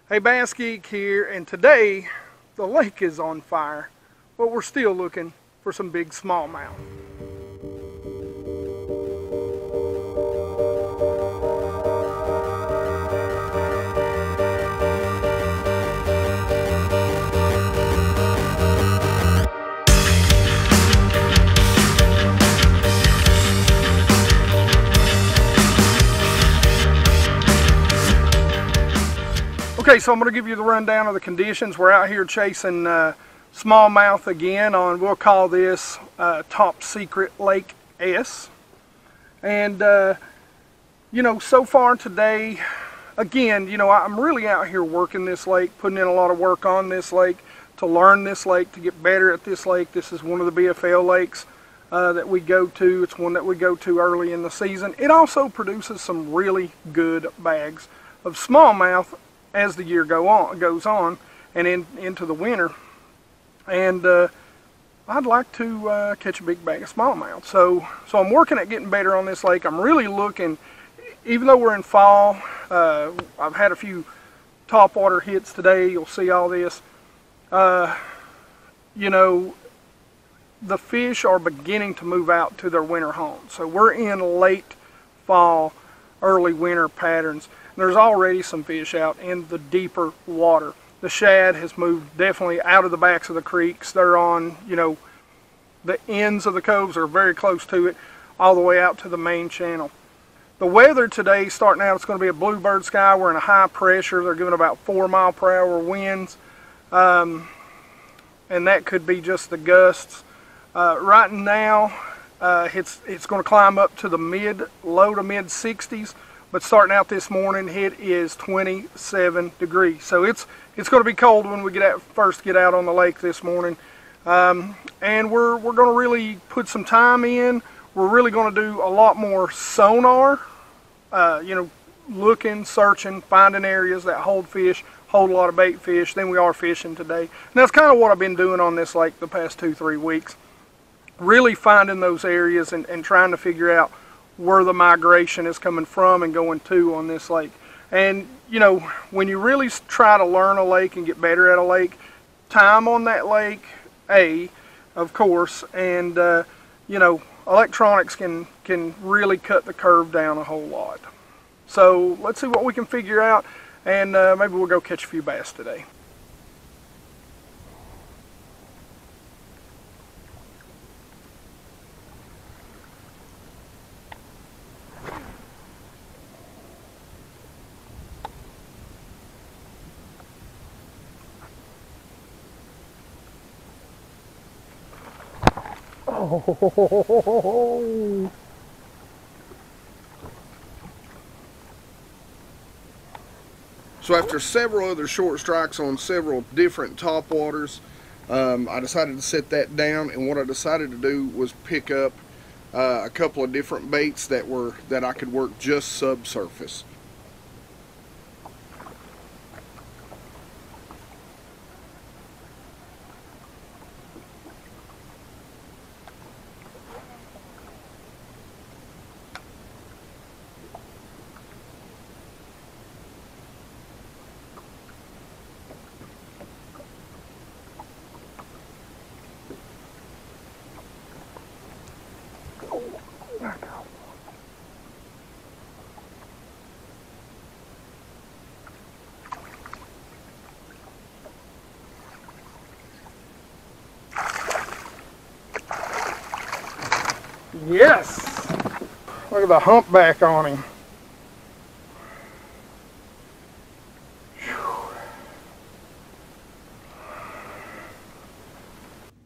Hey, Bass Geek here, and today the lake is on fire, but we're still looking for some big smallmouth. Okay, so I'm going to give you the rundown of the conditions. We're out here chasing smallmouth again on, we'll call this Top Secret Lake S. And, you know, so far today, again, you know, I'm really out here working this lake, putting in a lot of work on this lake, to learn this lake, to get better at this lake. This is one of the BFL lakes that we go to. It's one that we go to early in the season. It also produces some really good bags of smallmouth as the year goes on and into the winter. And I'd like to catch a big bag of smallmouth. So I'm working at getting better on this lake. I'm really looking, even though we're in fall, I've had a few topwater hits today. You'll see all this. You know, the fish are beginning to move out to their winter homes. So we're in late fall, early winter patterns. There's already some fish out in the deeper water. The shad has moved definitely out of the backs of the creeks. They're on, you know, the ends of the coves are very close to it, all the way out to the main channel. The weather today, starting out, it's going to be a bluebird sky. We're in a high pressure. They're giving about 4-mile-per-hour winds. And that could be just the gusts. Right now, it's going to climb up to the low to mid 60s. But starting out this morning, it is 27 degrees. So it's going to be cold when we first get out on the lake this morning. And we're going to really put some time in. We're really going to do a lot more sonar, you know, looking, searching, finding areas that hold fish, hold a lot of bait fish than we are fishing today. And that's kind of what I've been doing on this lake the past 2-3 weeks. Really finding those areas and trying to figure out where the migration is coming from and going to on this lake. And you know, when you really try to learn a lake and get better at a lake, time on that lake, of course, and you know, electronics can really cut the curve down a whole lot. So let's see what we can figure out, and maybe we'll go catch a few bass today. Oh. So after several other short strikes on several different topwaters, I decided to set that down, and what I decided to do was pick up a couple of different baits that I could work just subsurface. Yes! Look at the humpback on him.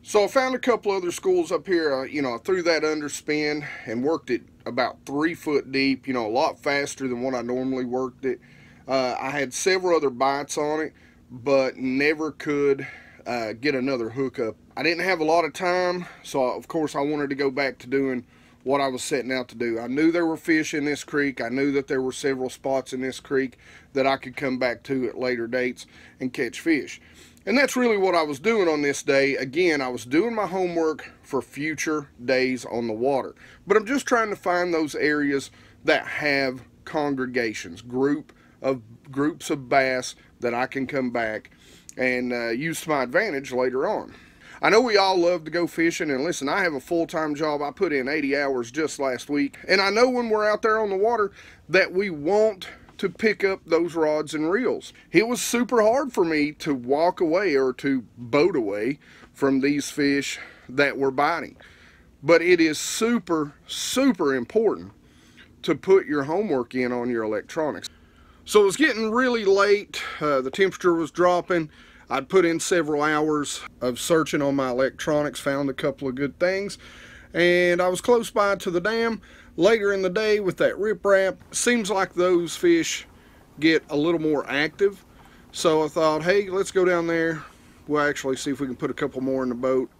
So I found a couple other schools up here. You know, I threw that underspin and worked it about 3 foot deep, you know, a lot faster than what I normally worked it. I had several other bites on it, but never could get another hookup. I didn't have a lot of time, so of course I wanted to go back to doing what I was setting out to do. I knew there were fish in this creek. I knew that there were several spots in this creek that I could come back to at later dates and catch fish. And that's really what I was doing on this day. Again, I was doing my homework for future days on the water. But I'm just trying to find those areas that have congregations, group of groups of bass that I can come back and use to my advantage later on. I know we all love to go fishing, and listen, I have a full-time job. I put in 80 hours just last week, and I know when we're out there on the water that we want to pick up those rods and reels. It was super hard for me to walk away or to boat away from these fish that were biting. But it is super, super important to put your homework in on your electronics. So it was getting really late, the temperature was dropping. I'd put in several hours of searching on my electronics, found a couple of good things, and I was close by to the dam later in the day with that riprap. Seems like those fish get a little more active, so I thought, hey, let's go down there. We'll actually see if we can put a couple more in the boat.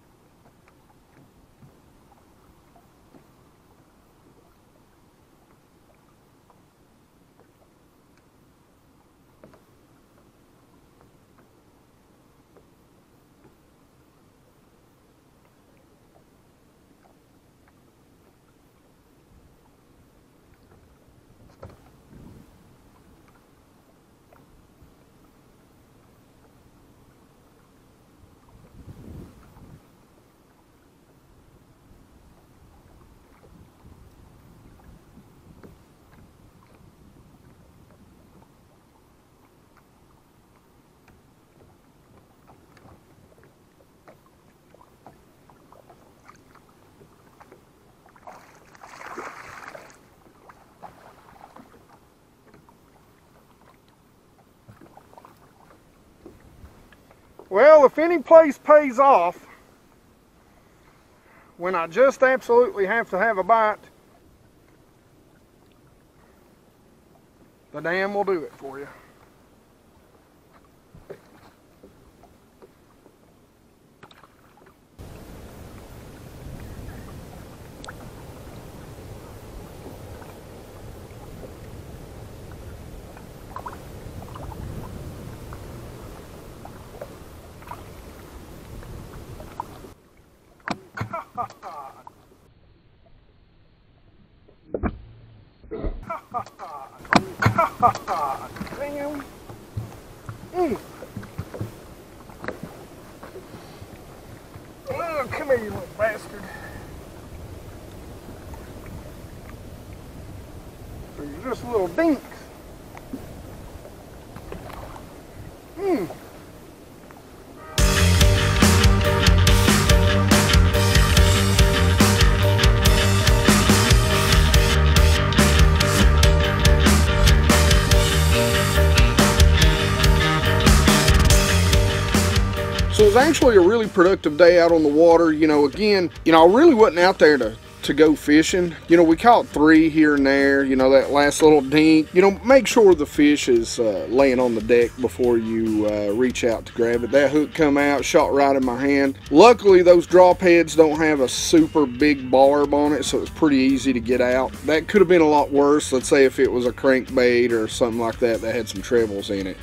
Well, if any place pays off when I just absolutely have to have a bite, the dam will do it for you. Damn. Oh, come here, you little bastard. So you're just little dinks. So it was actually a really productive day out on the water. You know, again, I really wasn't out there to go fishing. You know, we caught 3 here and there, that last little dink. Make sure the fish is laying on the deck before you reach out to grab it. That hook come out, shot right in my hand. Luckily, those drop heads don't have a super big barb on it, so it's pretty easy to get out. That could have been a lot worse. Let's say if it was a crankbait or something like that that had some trebles in it.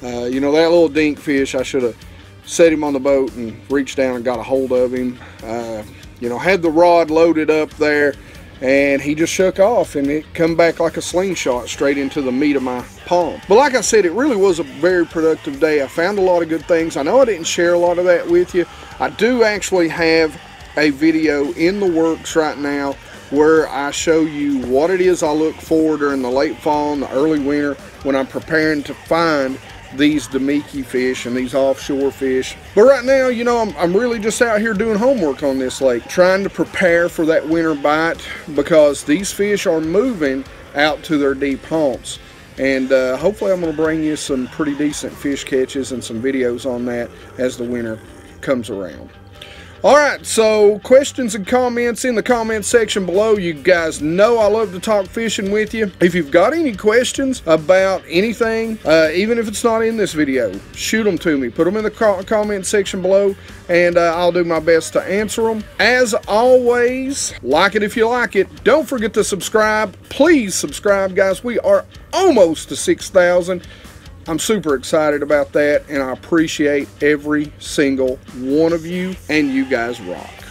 That little dink fish, I should have set him on the boat and reached down and got a hold of him. Had the rod loaded up there, and he just shook off, and it come back like a slingshot straight into the meat of my palm. But like I said, it really was a very productive day. I found a lot of good things. I know I didn't share a lot of that with you. I do actually have a video in the works right now where I show you what it is I look for during the late fall and the early winter when I'm preparing to find these Damiki fish and these offshore fish. But right now, I'm really just out here doing homework on this lake, trying to prepare for that winter bite, because these fish are moving out to their deep haunts. And hopefully I'm going to bring you some pretty decent fish catches and some videos on that as the winter comes around. Alright, so questions and comments in the comment section below. You guys know I love to talk fishing with you. If you've got any questions about anything, even if it's not in this video, shoot them to me. Put them in the comment section below, and I'll do my best to answer them. As always, like it if you like it. Don't forget to subscribe. Please subscribe, guys. We are almost to 6,000. I'm super excited about that, and I appreciate every single one of you, and you guys rock.